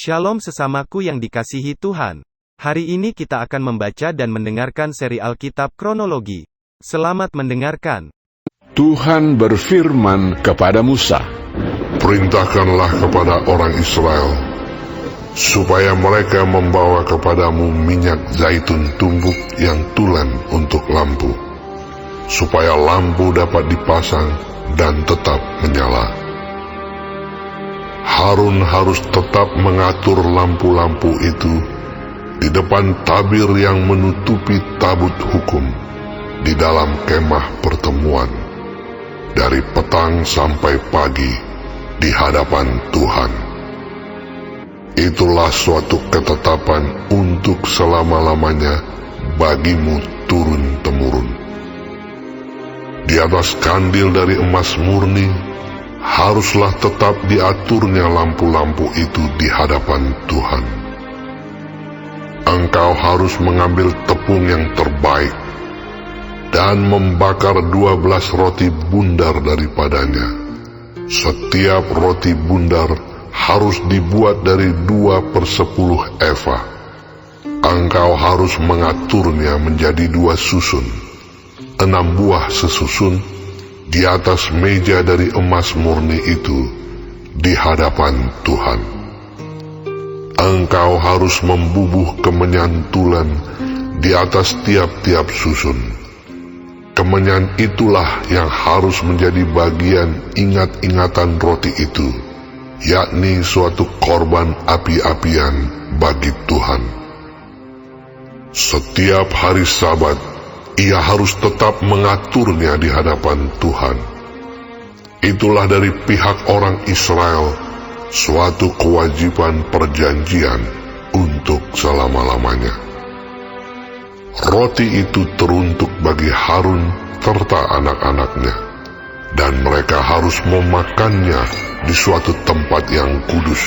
Shalom sesamaku yang dikasihi Tuhan. Hari ini kita akan membaca dan mendengarkan seri Alkitab kronologi. Selamat mendengarkan. Tuhan berfirman kepada Musa, "Perintahkanlah kepada orang Israel, supaya mereka membawa kepadamu minyak zaitun tumbuk yang tulen untuk lampu, supaya lampu dapat dipasang dan tetap menyala. Harun harus tetap mengatur lampu-lampu itu di depan tabir yang menutupi tabut hukum di dalam kemah pertemuan, dari petang sampai pagi di hadapan Tuhan. Itulah suatu ketetapan untuk selama-lamanya bagimu turun-temurun. Di atas kandil dari emas murni haruslah tetap diaturnya lampu-lampu itu di hadapan Tuhan. Engkau harus mengambil tepung yang terbaik dan membakar 12 roti bundar daripadanya. Setiap roti bundar harus dibuat dari 2/10 eva. Engkau harus mengaturnya menjadi 2 susun, 6 buah sesusun, di atas meja dari emas murni itu di hadapan Tuhan. Engkau harus membubuh kemenyan tulen di atas tiap-tiap susun. Kemenyan itulah yang harus menjadi bagian ingat-ingatan roti itu, yakni suatu korban api-apian bagi Tuhan. Setiap hari Sabat ia harus tetap mengaturnya di hadapan Tuhan. Itulah dari pihak orang Israel suatu kewajiban perjanjian untuk selama-lamanya. Roti itu teruntuk bagi Harun serta anak-anaknya, dan mereka harus memakannya di suatu tempat yang kudus.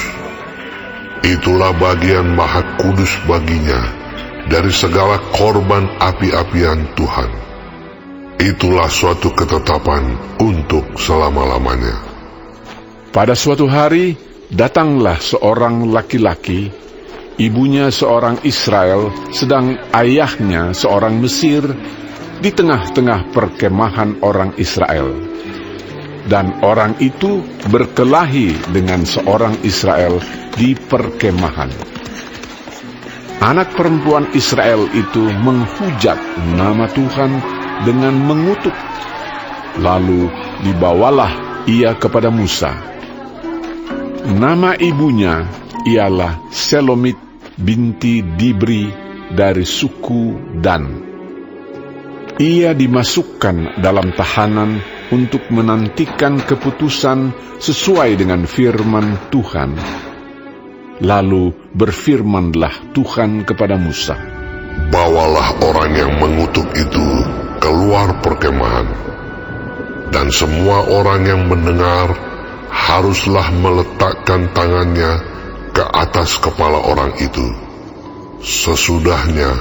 Itulah bagian maha kudus baginya dari segala korban api-apian Tuhan. Itulah suatu ketetapan untuk selama-lamanya. Pada suatu hari, datanglah seorang laki-laki, ibunya seorang Israel, sedang ayahnya seorang Mesir, di tengah-tengah perkemahan orang Israel. Dan orang itu berkelahi dengan seorang Israel di perkemahan. Anak perempuan Israel itu menghujat nama Tuhan dengan mengutuk. Lalu dibawalah ia kepada Musa. Nama ibunya ialah Selomit binti Dibri dari suku Dan. Ia dimasukkan dalam tahanan untuk menantikan keputusan sesuai dengan firman Tuhan. Lalu berfirmanlah Tuhan kepada Musa, "Bawalah orang yang mengutuk itu keluar perkemahan, dan semua orang yang mendengar haruslah meletakkan tangannya ke atas kepala orang itu. Sesudahnya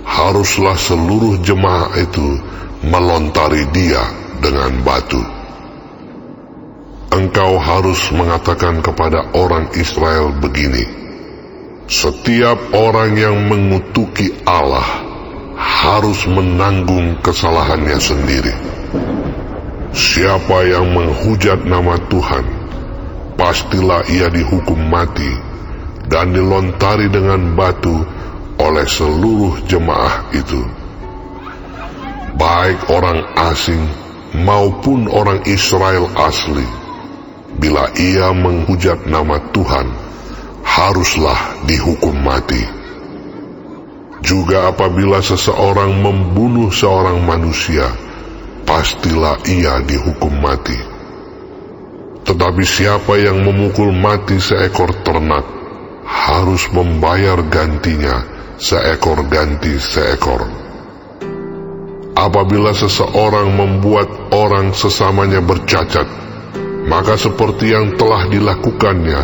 haruslah seluruh jemaah itu melontari dia dengan batu. Engkau harus mengatakan kepada orang Israel begini: setiap orang yang mengutuki Allah harus menanggung kesalahannya sendiri. Siapa yang menghujat nama Tuhan, pastilah ia dihukum mati dan dilontari dengan batu oleh seluruh jemaah itu. Baik orang asing maupun orang Israel asli, bila ia menghujat nama Tuhan, haruslah dihukum mati. Juga apabila seseorang membunuh seorang manusia, pastilah ia dihukum mati. Tetapi siapa yang memukul mati seekor ternak, harus membayar gantinya seekor ganti seekor. Apabila seseorang membuat orang sesamanya bercacat, maka seperti yang telah dilakukannya,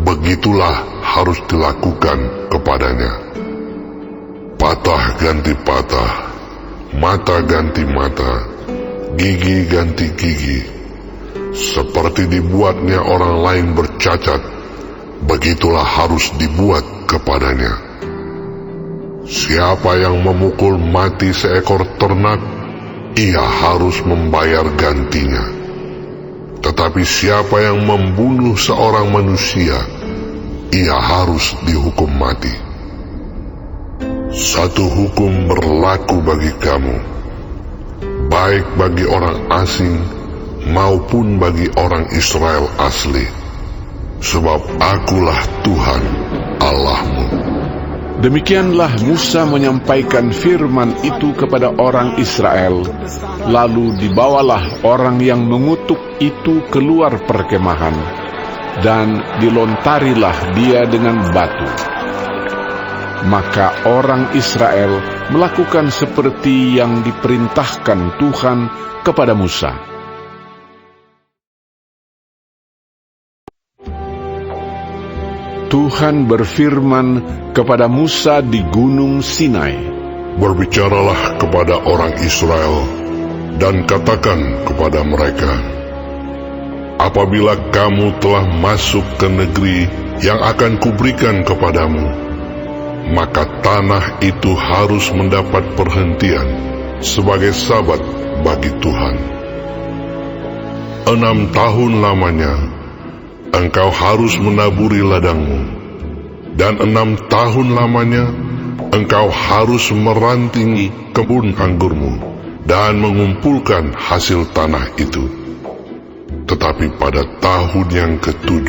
begitulah harus dilakukan kepadanya. Patah ganti patah, mata ganti mata, gigi ganti gigi. Seperti dibuatnya orang lain bercacat, begitulah harus dibuat kepadanya. Siapa yang memukul mati seekor ternak, ia harus membayar gantinya. Tetapi siapa yang membunuh seorang manusia, ia harus dihukum mati. Satu hukum berlaku bagi kamu, baik bagi orang asing maupun bagi orang Israel asli, sebab akulah Tuhan Allahmu. Demikianlah Musa menyampaikan firman itu kepada orang Israel. Lalu dibawalah orang yang mengutuk itu keluar perkemahan, dan dilontarilah dia dengan batu. Maka orang Israel melakukan seperti yang diperintahkan Tuhan kepada Musa. Tuhan berfirman kepada Musa di Gunung Sinai, Berbicaralah kepada orang Israel dan katakan kepada mereka, apabila kamu telah masuk ke negeri yang akan kuberikan kepadamu, maka tanah itu harus mendapat perhentian sebagai sabat bagi Tuhan. 6 tahun lamanya engkau harus menaburi ladangmu, dan 6 tahun lamanya engkau harus merantingi kebun anggurmu dan mengumpulkan hasil tanah itu. Tetapi pada tahun yang ke-7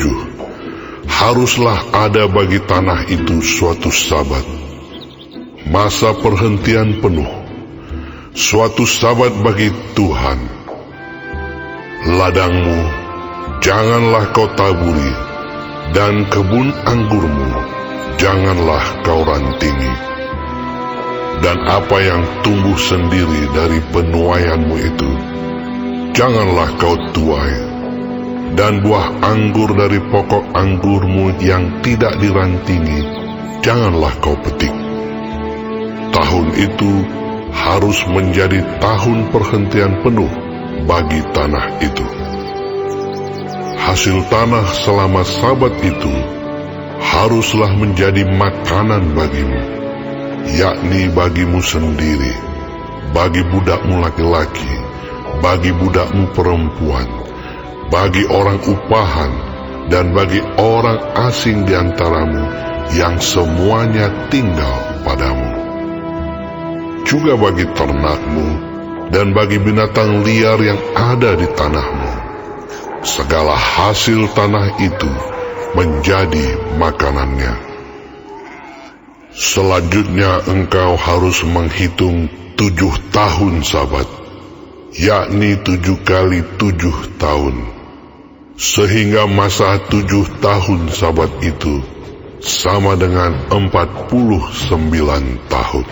haruslah ada bagi tanah itu suatu sabat, masa perhentian penuh, suatu sabat bagi Tuhan. Ladangmu janganlah kau taburi, dan kebun anggurmu janganlah kau rantingi. Dan apa yang tumbuh sendiri dari penuaianmu itu janganlah kau tuai, dan buah anggur dari pokok anggurmu yang tidak dirantingi janganlah kau petik. Tahun itu harus menjadi tahun perhentian penuh bagi tanah itu. Hasil tanah selama sabat itu haruslah menjadi makanan bagimu, yakni bagimu sendiri, bagi budakmu laki-laki, bagi budakmu perempuan, bagi orang upahan, dan bagi orang asing di antaramu yang semuanya tinggal padamu. Juga bagi ternakmu dan bagi binatang liar yang ada di tanahmu. Segala hasil tanah itu menjadi makanannya. Selanjutnya engkau harus menghitung 7 tahun sabat, yakni 7 kali 7 tahun, sehingga masa 7 tahun sabat itu sama dengan 49 tahun.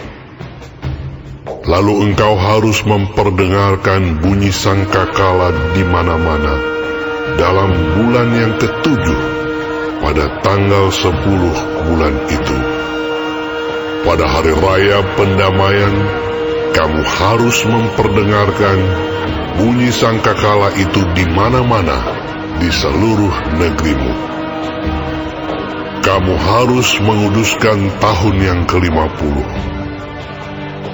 Lalu engkau harus memperdengarkan bunyi sangkakala di mana-mana dalam bulan yang ke-7 pada tanggal 10 bulan itu. Pada hari raya pendamaian, kamu harus memperdengarkan bunyi sangkakala itu di mana-mana di seluruh negerimu. Kamu harus menguduskan tahun yang ke-50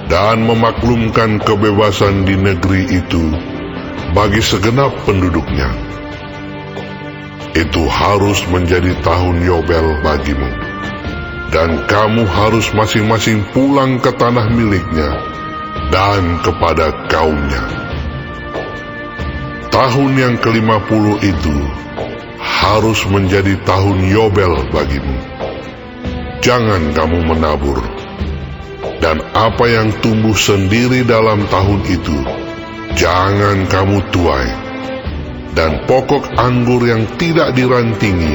dan memaklumkan kebebasan di negeri itu bagi segenap penduduknya. Itu harus menjadi tahun Yobel bagimu, dan kamu harus masing-masing pulang ke tanah miliknya dan kepada kaumnya. Tahun yang ke-50 itu harus menjadi tahun Yobel bagimu. Jangan kamu menabur, dan apa yang tumbuh sendiri dalam tahun itu jangan kamu tuai, dan pokok anggur yang tidak dirantingi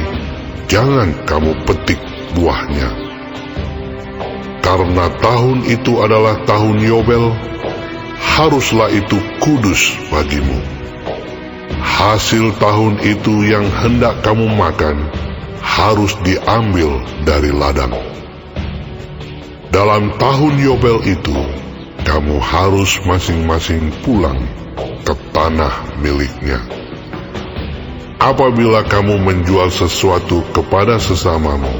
jangan kamu petik buahnya. Karena tahun itu adalah tahun Yobel, haruslah itu kudus bagimu. Hasil tahun itu yang hendak kamu makan harus diambil dari ladang. Dalam tahun Yobel itu, kamu harus masing-masing pulang ke tanah miliknya. apabila kamu menjual sesuatu kepada sesamamu,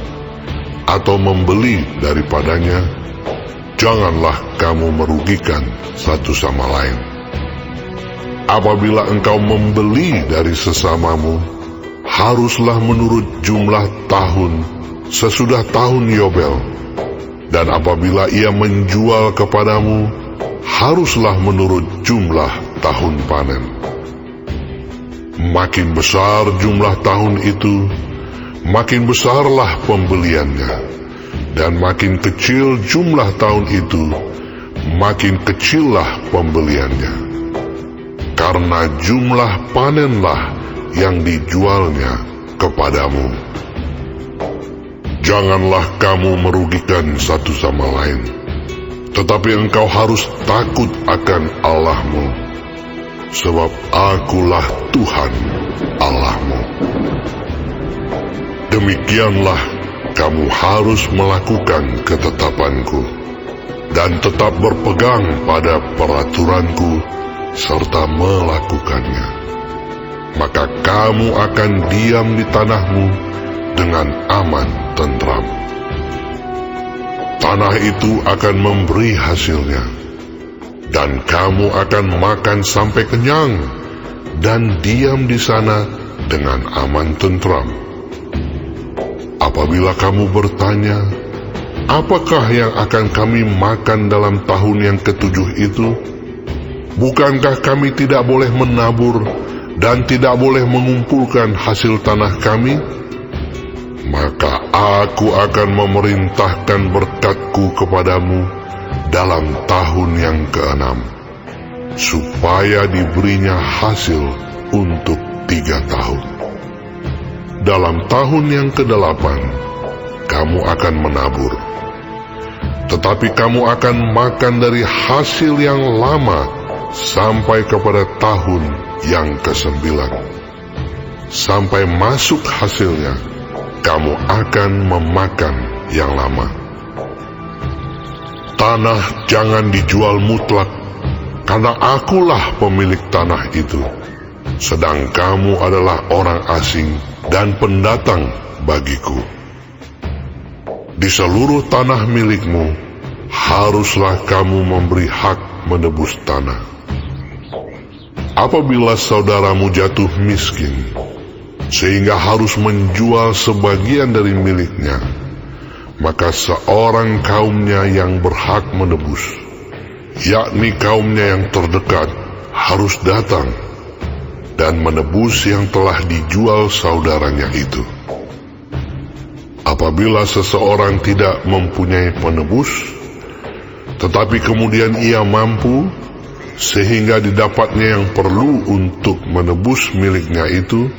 atau membeli daripadanya, janganlah kamu merugikan satu sama lain. Apabila engkau membeli dari sesamamu, haruslah menurut jumlah tahun sesudah tahun Yobel, dan apabila ia menjual kepadamu, haruslah menurut jumlah tahun panen. Makin besar jumlah tahun itu, makin besarlah pembeliannya, dan makin kecil jumlah tahun itu, makin kecillah pembeliannya. Karena jumlah panenlah yang dijualnya kepadamu. Janganlah kamu merugikan satu sama lain, tetapi engkau harus takut akan Allahmu, sebab Akulah Tuhan Allahmu. Demikianlah kamu harus melakukan ketetapanku, dan tetap berpegang pada peraturanku, serta melakukannya. Maka kamu akan diam di tanahmu dengan aman tentram. Tanah itu akan memberi hasilnya, dan kamu akan makan sampai kenyang, dan diam di sana dengan aman tentram. Apabila kamu bertanya, apakah yang akan kami makan dalam tahun yang ketujuh itu? Bukankah kami tidak boleh menabur dan tidak boleh mengumpulkan hasil tanah kami? Maka aku akan memerintahkan berkat-Ku kepadamu dalam tahun yang ke-6, supaya diberinya hasil untuk 3 tahun. Dalam tahun yang ke-8, kamu akan menabur, tetapi kamu akan makan dari hasil yang lama sampai kepada tahun yang ke-9. Sampai masuk hasilnya, kamu akan memakan yang lama. Tanah jangan dijual mutlak, karena Akulah pemilik tanah itu, sedang kamu adalah orang asing dan pendatang bagiku. Di seluruh tanah milikmu, haruslah kamu memberi hak menebus tanah. Apabila saudaramu jatuh miskin, sehingga harus menjual sebagian dari miliknya, maka seorang kaumnya yang berhak menebus, yakni kaumnya yang terdekat, harus datang dan menebus yang telah dijual saudaranya itu. Apabila seseorang tidak mempunyai penebus, tetapi kemudian ia mampu, sehingga didapatnya yang perlu untuk menebus miliknya itu,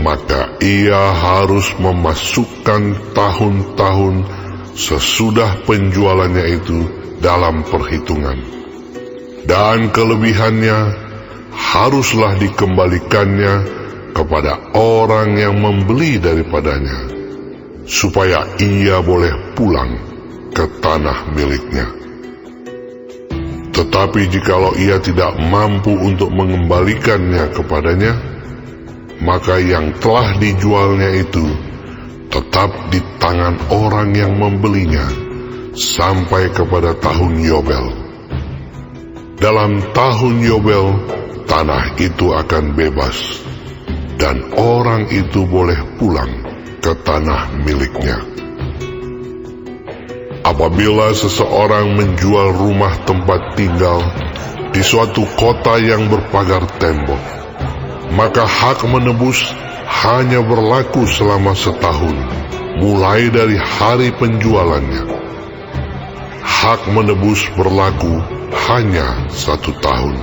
maka ia harus memasukkan tahun-tahun sesudah penjualannya itu dalam perhitungan, dan kelebihannya haruslah dikembalikannya kepada orang yang membeli daripadanya, supaya ia boleh pulang ke tanah miliknya. Tetapi jikalau ia tidak mampu untuk mengembalikannya kepadanya, maka yang telah dijualnya itu tetap di tangan orang yang membelinya sampai kepada tahun Yobel. Dalam tahun Yobel, tanah itu akan bebas, dan orang itu boleh pulang ke tanah miliknya. Apabila seseorang menjual rumah tempat tinggal di suatu kota yang berpagar tembok, maka hak menebus hanya berlaku selama setahun, mulai dari hari penjualannya. Hak menebus berlaku hanya 1 tahun.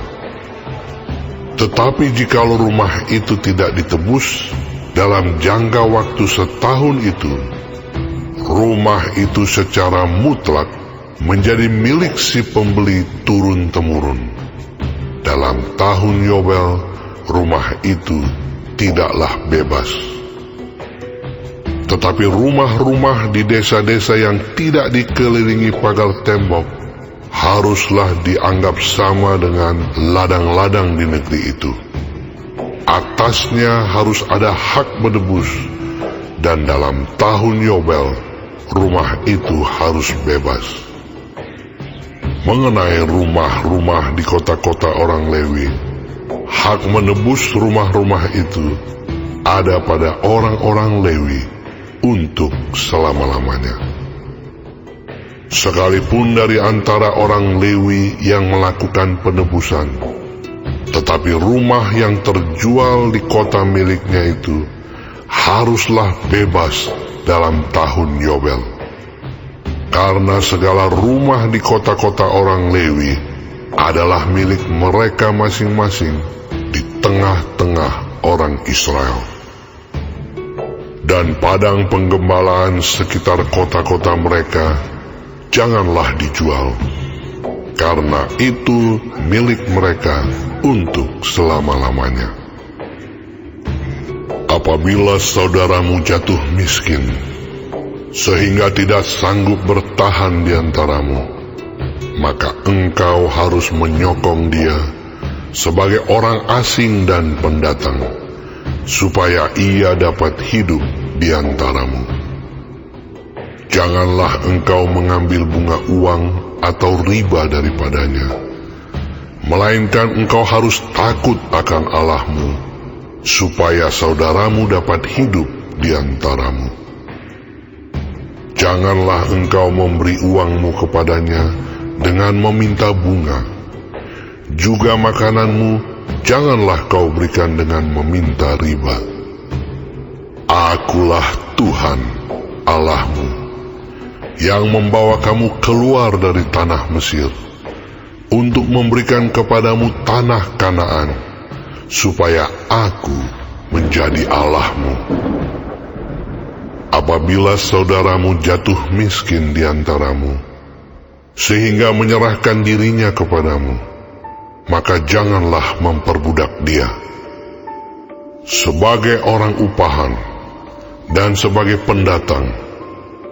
Tetapi jikalau rumah itu tidak ditebus dalam jangka waktu setahun itu, rumah itu secara mutlak menjadi milik si pembeli turun-temurun. Dalam tahun Yobel, rumah itu tidaklah bebas. Tetapi rumah-rumah di desa-desa yang tidak dikelilingi pagar tembok haruslah dianggap sama dengan ladang-ladang di negeri itu. atasnya harus ada hak menebus, dan dalam tahun Yobel, rumah itu harus bebas. Mengenai rumah-rumah di kota-kota orang Lewi, hak menebus rumah-rumah itu ada pada orang-orang Lewi untuk selama-lamanya. Sekalipun dari antara orang Lewi yang melakukan penebusan, tetapi rumah yang terjual di kota miliknya itu haruslah bebas dalam tahun Yobel. Karena segala rumah di kota-kota orang Lewi adalah milik mereka masing-masing di tengah-tengah orang Israel. Dan padang penggembalaan sekitar kota-kota mereka janganlah dijual, karena itu milik mereka untuk selama-lamanya. Apabila saudaramu jatuh miskin, sehingga tidak sanggup bertahan di antaramu, maka engkau harus menyokong dia sebagai orang asing dan pendatang, supaya ia dapat hidup di antaramu. Janganlah engkau mengambil bunga uang atau riba daripadanya, melainkan engkau harus takut akan Allahmu, supaya saudaramu dapat hidup di antaramu. Janganlah engkau memberi uangmu kepadanya dengan meminta bunga. Juga makananmu janganlah kau berikan dengan meminta riba. Akulah Tuhan Allahmu, yang membawa kamu keluar dari tanah Mesir, untuk memberikan kepadamu tanah Kanaan, supaya Aku menjadi Allahmu. Apabila saudaramu jatuh miskin di antaramu, sehingga menyerahkan dirinya kepadamu, maka janganlah memperbudak dia. Sebagai orang upahan dan sebagai pendatang,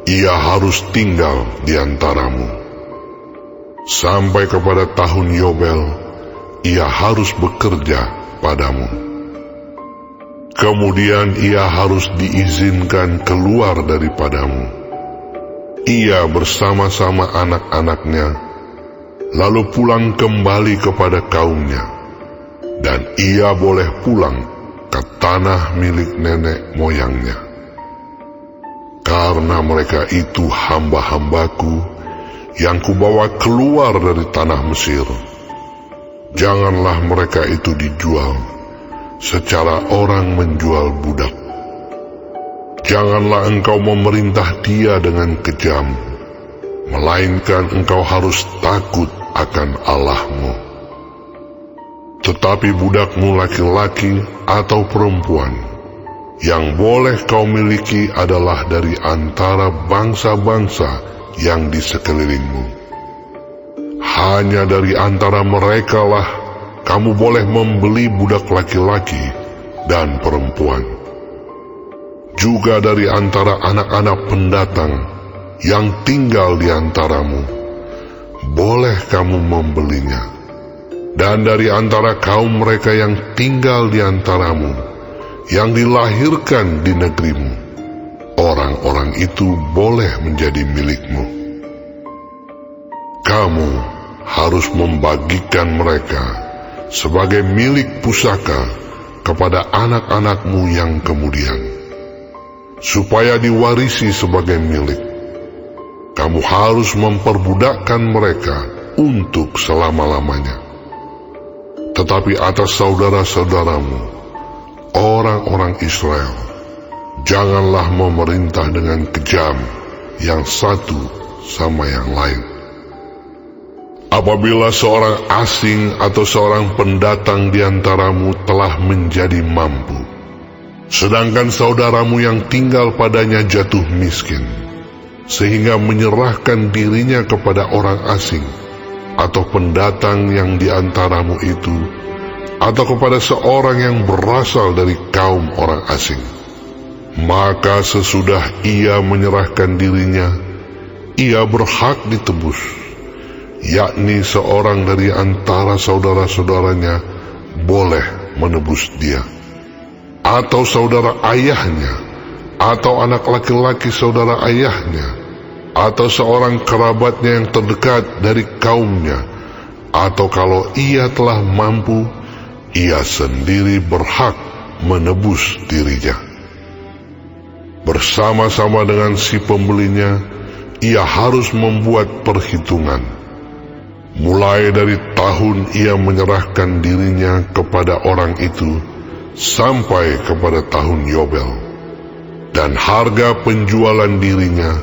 ia harus tinggal di antaramu. Sampai kepada tahun Yobel, ia harus bekerja padamu. Kemudian ia harus diizinkan keluar daripadamu, ia bersama-sama anak-anaknya, lalu pulang kembali kepada kaumnya, dan ia boleh pulang ke tanah milik nenek moyangnya. Karena mereka itu hamba-hambaku yang kubawa keluar dari tanah Mesir, janganlah mereka itu dijual secara orang menjual budak. Janganlah engkau memerintah dia dengan kejam, melainkan engkau harus takut akan Allahmu. Tetapi budakmu laki-laki atau perempuan yang boleh kau miliki adalah dari antara bangsa-bangsa yang di sekelilingmu. Hanya dari antara merekalah kamu boleh membeli budak laki-laki dan perempuan. Juga dari antara anak-anak pendatang yang tinggal di antaramu, boleh kamu membelinya. Dan dari antara kaum mereka yang tinggal di antaramu, yang dilahirkan di negerimu, orang-orang itu boleh menjadi milikmu. Kamu harus membagikan mereka sebagai milik pusaka kepada anak-anakmu yang kemudian, supaya diwarisi sebagai milik. Kamu harus memperbudakkan mereka untuk selama-lamanya. Tetapi atas saudara-saudaramu, orang-orang Israel, janganlah memerintah dengan kejam yang satu sama yang lain. Apabila seorang asing atau seorang pendatang di antaramu telah menjadi mampu, sedangkan saudaramu yang tinggal padanya jatuh miskin, sehingga menyerahkan dirinya kepada orang asing atau pendatang yang di antaramu itu, atau kepada seorang yang berasal dari kaum orang asing, maka sesudah ia menyerahkan dirinya, ia berhak ditebus, yakni seorang dari antara saudara-saudaranya boleh menebus dia. atau saudara ayahnya, atau anak laki-laki saudara ayahnya, atau seorang kerabatnya yang terdekat dari kaumnya, atau kalau ia telah mampu, ia sendiri berhak menebus dirinya. Bersama-sama dengan si pembelinya, ia harus membuat perhitungan. Mulai dari tahun ia menyerahkan dirinya kepada orang itu, sampai kepada tahun Yobel. Dan harga penjualan dirinya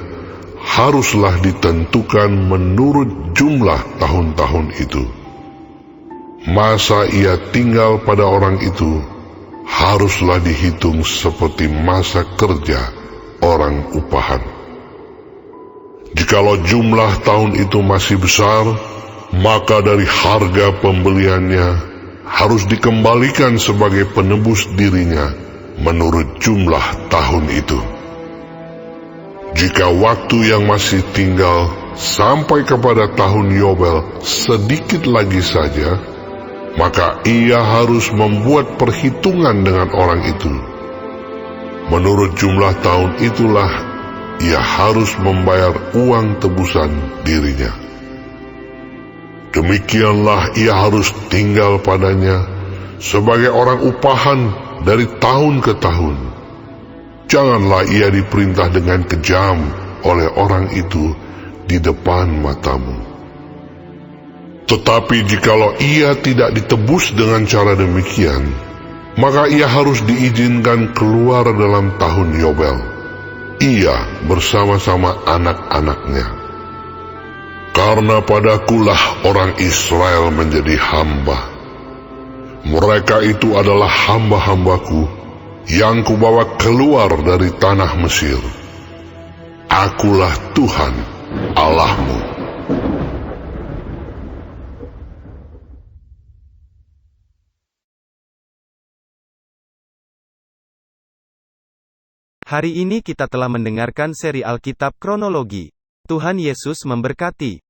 haruslah ditentukan menurut jumlah tahun-tahun itu. Masa ia tinggal pada orang itu haruslah dihitung seperti masa kerja orang upahan. Jikalau jumlah tahun itu masih besar, maka dari harga pembeliannya harus dikembalikan sebagai penebus dirinya menurut jumlah tahun itu. Jika waktu yang masih tinggal sampai kepada tahun Yobel sedikit lagi saja, maka ia harus membuat perhitungan dengan orang itu. Menurut jumlah tahun itulah ia harus membayar uang tebusan dirinya. Demikianlah ia harus tinggal padanya sebagai orang upahan dari tahun ke tahun. Janganlah ia diperintah dengan kejam oleh orang itu di depan matamu. Tetapi jikalau ia tidak ditebus dengan cara demikian, maka ia harus diizinkan keluar dalam tahun Yobel, ia bersama-sama anak-anaknya. Karena padakulah orang Israel menjadi hamba. Mereka itu adalah hamba-hambaku yang kubawa keluar dari tanah Mesir. Akulah Tuhan Allahmu. Hari ini kita telah mendengarkan seri Alkitab Kronologi. Tuhan Yesus memberkati.